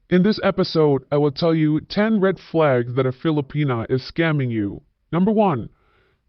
In this episode, I will tell you 10 red flags that a Filipina is scamming you. Number 1.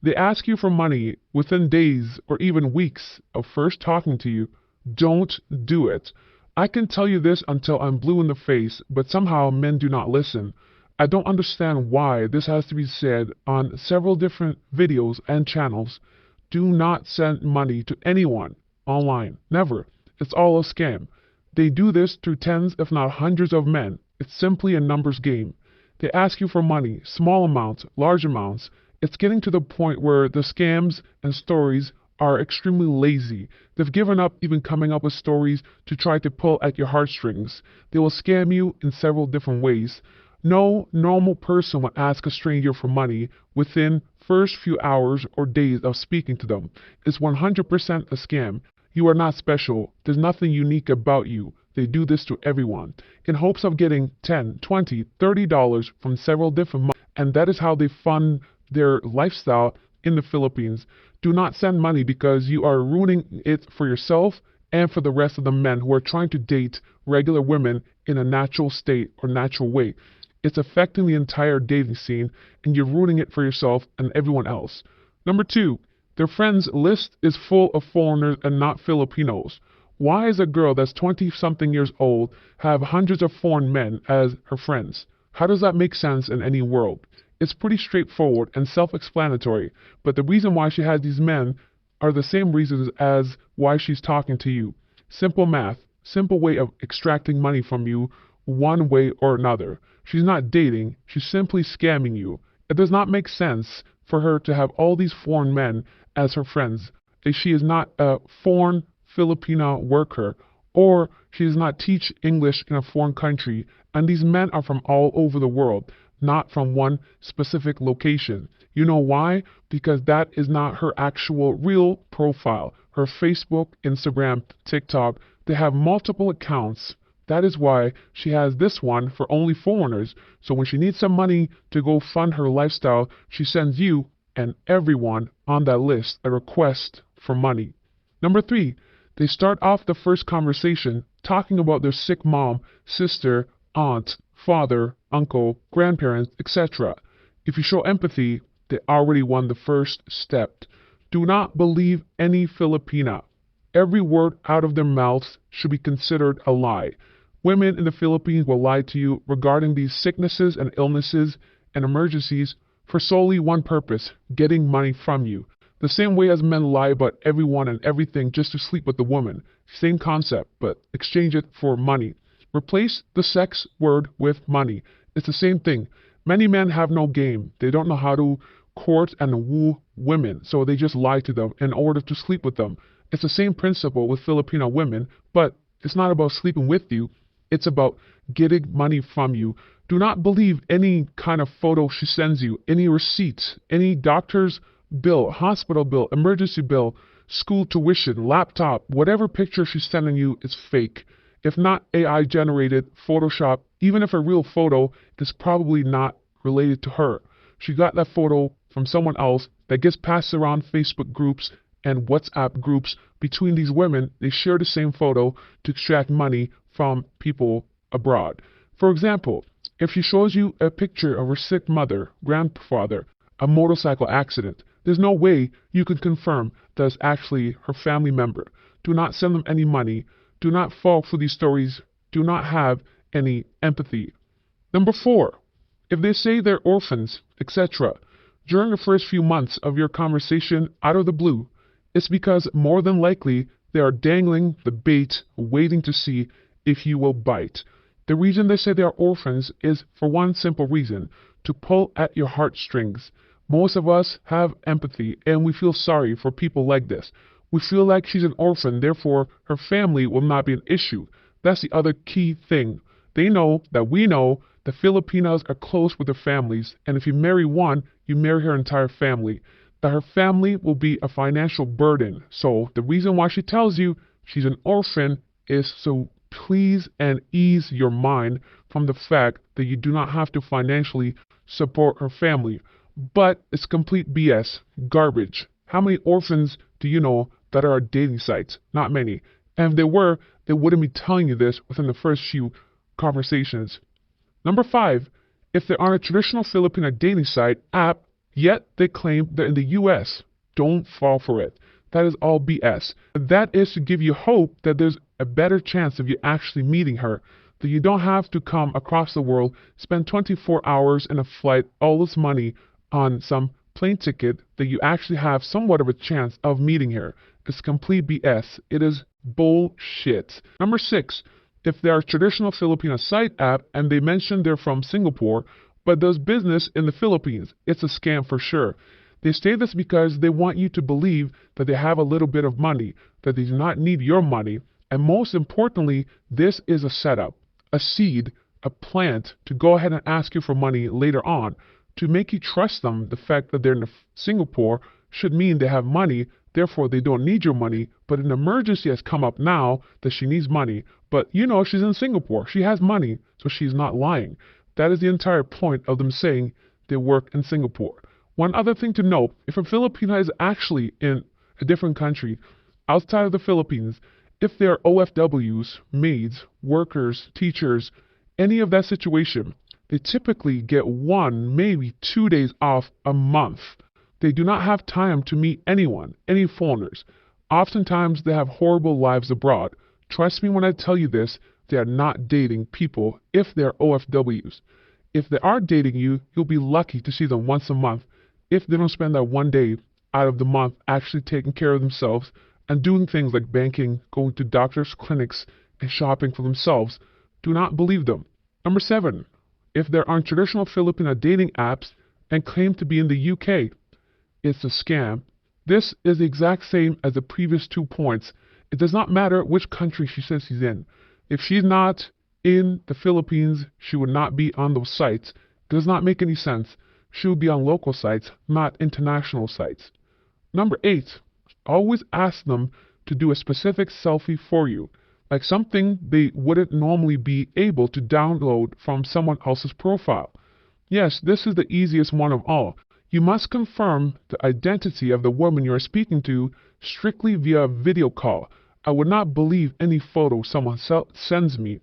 They ask you for money within days or even weeks of first talking to you. Don't do it. I can tell you this until I'm blue in the face, but somehow men do not listen. I don't understand why this has to be said on several different videos and channels. Do not send money to anyone online. Never. It's all a scam. They do this through tens, if not hundreds of men. It's simply a numbers game. They ask you for money, small amounts, large amounts. It's getting to the point where the scams and stories are extremely lazy. They've given up even coming up with stories to try to pull at your heartstrings. They will scam you in several different ways. No normal person would ask a stranger for money within first few hours or days of speaking to them. It's 100% a scam. You are not special. There's nothing unique about you. They do this to everyone in hopes of getting $10, $20, $30 from several different and that is how they fund their lifestyle in the Philippines. Do not send money because you are ruining it for yourself and for the rest of the men who are trying to date regular women in a natural state or natural way. It's affecting the entire dating scene and you're ruining it for yourself and everyone else. Number 2. Their friends list is full of foreigners and not Filipinos. Why is a girl that's 20-something years old have hundreds of foreign men as her friends? How does that make sense in any world? It's pretty straightforward and self-explanatory, but the reason why she has these men are the same reasons as why she's talking to you. Simple math, simple way of extracting money from you one way or another. She's not dating, she's simply scamming you. It does not make sense for her to have all these foreign men as her friends. She is not a foreign Filipina worker, or she does not teach English in a foreign country, and these men are from all over the world, not from one specific location. You know why? Because that is not her actual real profile. Her Facebook, Instagram, TikTok, they have multiple accounts. That is why she has this one for only foreigners. So when she needs some money to go fund her lifestyle, she sends you and everyone on that list a request for money. Number 3, they start off the first conversation talking about their sick mom, sister, aunt, father, uncle, grandparents, etc. If you show empathy, they already won the first step. Do not believe any Filipina. Every word out of their mouths should be considered a lie. Women in the Philippines will lie to you regarding these sicknesses and illnesses and emergencies for solely one purpose, getting money from you. The same way as men lie about everyone and everything just to sleep with the woman. Same concept, but exchange it for money. Replace the sex word with money. It's the same thing. Many men have no game. They don't know how to court and woo women, so they just lie to them in order to sleep with them. It's the same principle with Filipino women, but it's not about sleeping with you. It's about getting money from you. Do not believe any kind of photo she sends you, any receipts, any doctor's bill, hospital bill, emergency bill, school tuition, laptop, whatever picture she's sending you is fake. If not AI generated, Photoshop, even if a real photo, it's probably not related to her. She got that photo from someone else that gets passed around Facebook groups and WhatsApp groups between these women. They share the same photo to extract money from people abroad. For example, if she shows you a picture of her sick mother, grandfather, a motorcycle accident, there's no way you can confirm that it's actually her family member. Do not send them any money. Do not fall for these stories. Do not have any empathy. Number 4, if they say they're orphans, etc., during the first few months of your conversation out of the blue, it's because more than likely they are dangling the bait, waiting to see if you will bite. The reason they say they are orphans is for one simple reason, to pull at your heartstrings. Most of us have empathy and we feel sorry for people like this. We feel like she's an orphan, therefore her family will not be an issue. That's the other key thing. They know that we know the Filipinos are close with their families, and if you marry one, you marry her entire family. That her family will be a financial burden. So the reason why she tells you she's an orphan is so please and ease your mind from the fact that you do not have to financially support her family. But it's complete BS, garbage. How many orphans do you know that are dating sites? Not many. And if they were, they wouldn't be telling you this within the first few conversations. Number 5, if they're on a traditional Filipino dating site app, yet they claim they're in the US, don't fall for it. That is all BS. That is to give you hope that there's a better chance of you actually meeting her, that you don't have to come across the world, spend 24 hours in a flight, all this money on some plane ticket, that you actually have somewhat of a chance of meeting her. It's complete BS. It is bullshit. Number 6, if they are a traditional Filipino site app and they mention they're from Singapore, but does business in the Philippines, it's a scam for sure. They say this because they want you to believe that they have a little bit of money, that they do not need your money, and most importantly, this is a setup, a seed, a plant to go ahead and ask you for money later on, to make you trust them. The fact that they're in Singapore should mean they have money, therefore they don't need your money, but an emergency has come up now that she needs money. But you know, she's in Singapore, she has money, so she's not lying. That is the entire point of them saying they work in Singapore. One other thing to note, if a Filipino is actually in a different country outside of the Philippines, if they're OFWs, maids, workers, teachers, any of that situation, they typically get 1, maybe 2 days off a month. They do not have time to meet anyone, any foreigners. Oftentimes they have horrible lives abroad. Trust me when I tell you this, they are not dating people if they're OFWs. If they are dating you, you'll be lucky to see them once a month if they don't spend that 1 day out of the month actually taking care of themselves and doing things like banking, going to doctors' clinics, and shopping for themselves. Do not believe them. Number 7, if they're on traditional Filipino dating apps and claim to be in the UK, it's a scam. This is the exact same as the previous 2 points. It does not matter which country she says she's in. If she's not in the Philippines, she would not be on those sites. It does not make any sense. She would be on local sites, not international sites. Number 8, always ask them to do a specific selfie for you, like something they wouldn't normally be able to download from someone else's profile. Yes, this is the easiest one of all. You must confirm the identity of the woman you are speaking to strictly via video call. I would not believe any photo someone sends me.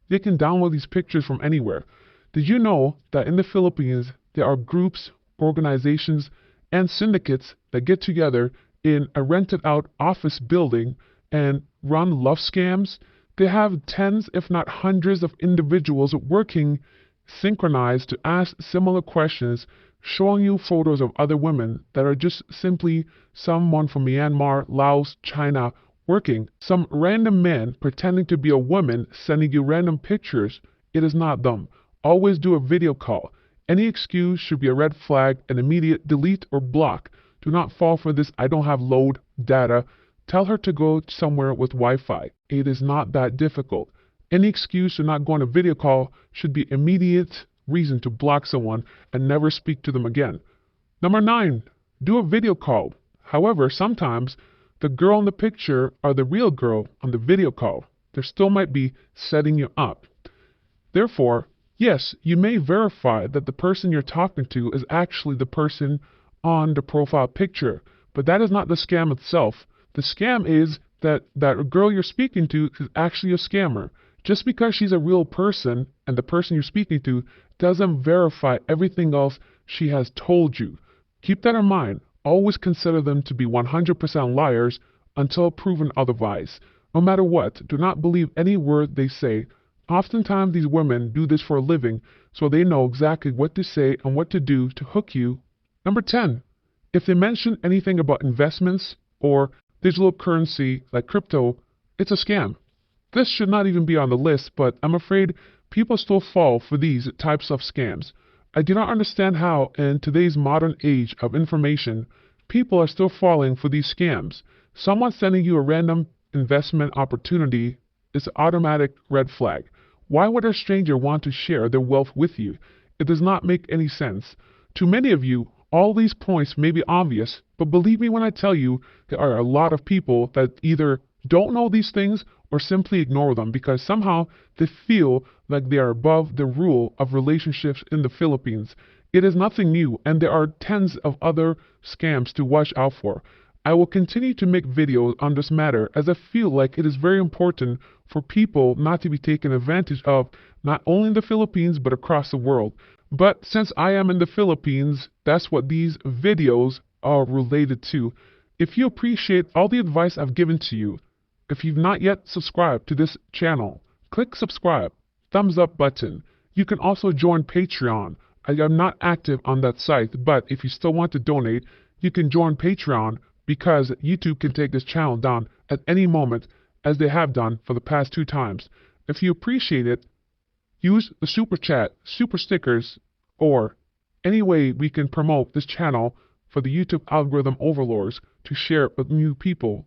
They can download these pictures from anywhere. Did you know that in the Philippines, there are groups, organizations, and syndicates that get together in a rented out office building and run love scams? They have tens, if not hundreds, of individuals working synchronized to ask similar questions, showing you photos of other women that are just simply someone from Myanmar, Laos, China, working. Some random man pretending to be a woman sending you random pictures. It is not them. Always do a video call. Any excuse should be a red flag, an immediate delete or block. Do not fall for this "I don't have load data." Tell her to go somewhere with Wi-Fi. It is not that difficult. Any excuse to not go on a video call should be immediate reason to block someone and never speak to them again. Number 9, do a video call. However, sometimes the girl in the picture are the real girl on the video call. There still might be setting you up. Therefore, yes, you may verify that the person you're talking to is actually the person on the profile picture, but that is not the scam itself. The scam is that that girl you're speaking to is actually a scammer. Just because she's a real person and the person you're speaking to doesn't verify everything else she has told you. Keep that in mind. Always consider them to be 100% liars until proven otherwise. No matter what, do not believe any word they say. Oftentimes these women do this for a living, so they know exactly what to say and what to do to hook you. Number 10, if they mention anything about investments or digital currency like crypto, it's a scam. This should not even be on the list, but I'm afraid people still fall for these types of scams. I do not understand how, in today's modern age of information, people are still falling for these scams. Someone sending you a random investment opportunity is an automatic red flag. Why would a stranger want to share their wealth with you? It does not make any sense. To many of you, all these points may be obvious, but believe me when I tell you, there are a lot of people that either don't know these things or simply ignore them because somehow they feel like they are above the rule of relationships in the Philippines. It is nothing new, and there are tens of other scams to watch out for. I will continue to make videos on this matter as I feel like it is very important for people not to be taken advantage of, not only in the Philippines but across the world. But since I am in the Philippines, that's what these videos are related to. If you appreciate all the advice I've given to you, if you've not yet subscribed to this channel, click subscribe, thumbs up button. You can also join Patreon. I am not active on that site, but if you still want to donate, you can join Patreon because YouTube can take this channel down at any moment, as they have done for the past 2 times. If you appreciate it, use the super chat, super stickers, or any way we can promote this channel for the YouTube algorithm overlords to share it with new people,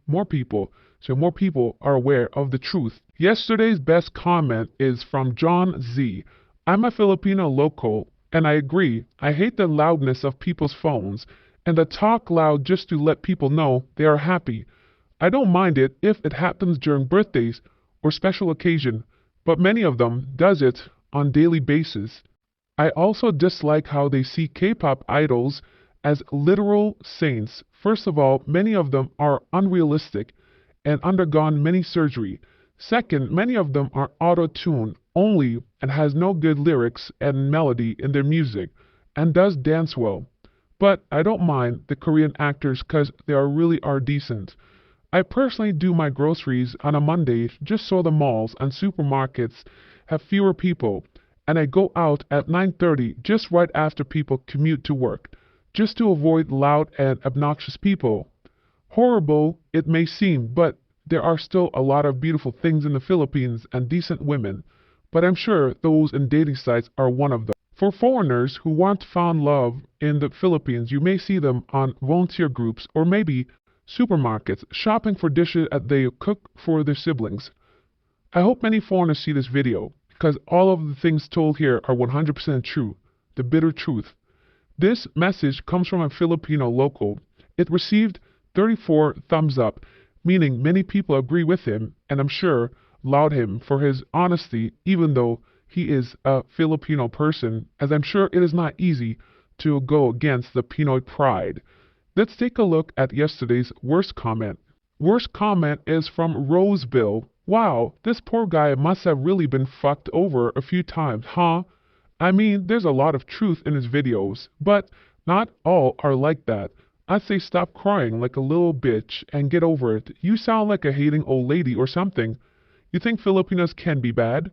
so more people are aware of the truth. Yesterday's best comment is from John Z. I'm a Filipino local, and I agree. I hate the loudness of people's phones, and the talk loud just to let people know they are happy. I don't mind it if it happens during birthdays or special occasion, but many of them does it on daily basis. I also dislike how they see K-pop idols as literal saints. First of all, many of them are unrealistic and undergone many surgery. Second, many of them are auto-tuned only and has no good lyrics and melody in their music and does dance well. But I don't mind the Korean actors cause they really are decent. I personally do my groceries on a Monday just so the malls and supermarkets have fewer people, and I go out at 9:30 just right after people commute to work, just to avoid loud and obnoxious people. Horrible it may seem, but there are still a lot of beautiful things in the Philippines and decent women, but I'm sure those in dating sites are one of them. For foreigners who want to find love in the Philippines, you may see them on volunteer groups or maybe supermarkets shopping for dishes that they cook for their siblings. I hope many foreigners see this video because all of the things told here are 100% true, the bitter truth. This message comes from a Filipino local. It received 34 thumbs up, meaning many people agree with him and I'm sure laud him for his honesty even though he is a Filipino person, as I'm sure it is not easy to go against the Pinoy pride. Let's take a look at yesterday's worst comment. Worst comment is from Rosebill. Wow, this poor guy must have really been fucked over a few times, huh? I mean, there's a lot of truth in his videos, but not all are like that. I'd say stop crying like a little bitch and get over it. You sound like a hating old lady or something. You think Filipinos can be bad?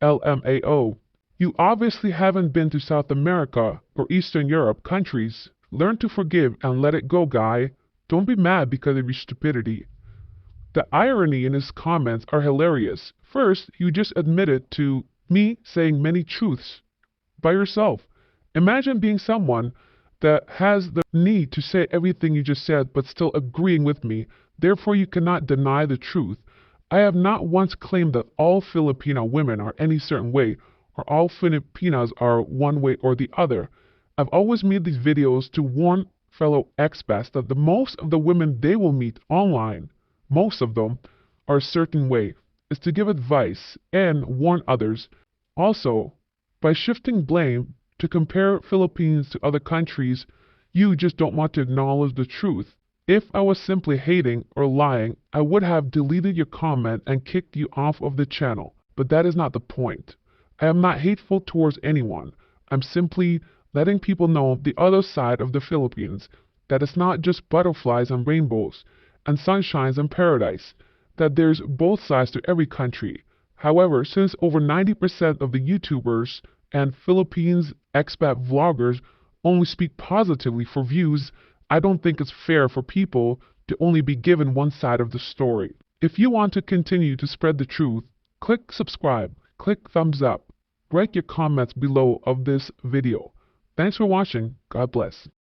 LMAO. You obviously haven't been to South America or Eastern Europe countries. Learn to forgive and let it go, guy. Don't be mad because of your stupidity. The irony in his comments are hilarious. First, you just admitted to me saying many truths by yourself. Imagine being someone that has the need to say everything you just said but still agreeing with me. Therefore, you cannot deny the truth. I have not once claimed that all Filipino women are any certain way or all Filipinas are one way or the other. I've always made these videos to warn fellow expats that the most of the women they will meet online, most of them, are a certain way, is to give advice and warn others. Also, by shifting blame to compare Philippines to other countries, you just don't want to acknowledge the truth. If I was simply hating or lying, I would have deleted your comment and kicked you off of the channel, but that is not the point. I am not hateful towards anyone. I'm simply letting people know the other side of the Philippines, that it's not just butterflies and rainbows and sunshines and paradise, that there's both sides to every country. However, since over 90% of the YouTubers and Philippines expat vloggers only speak positively for views, I don't think it's fair for people to only be given one side of the story. If you want to continue to spread the truth, click subscribe, click thumbs up, write your comments below of this video. Thanks for watching. God bless.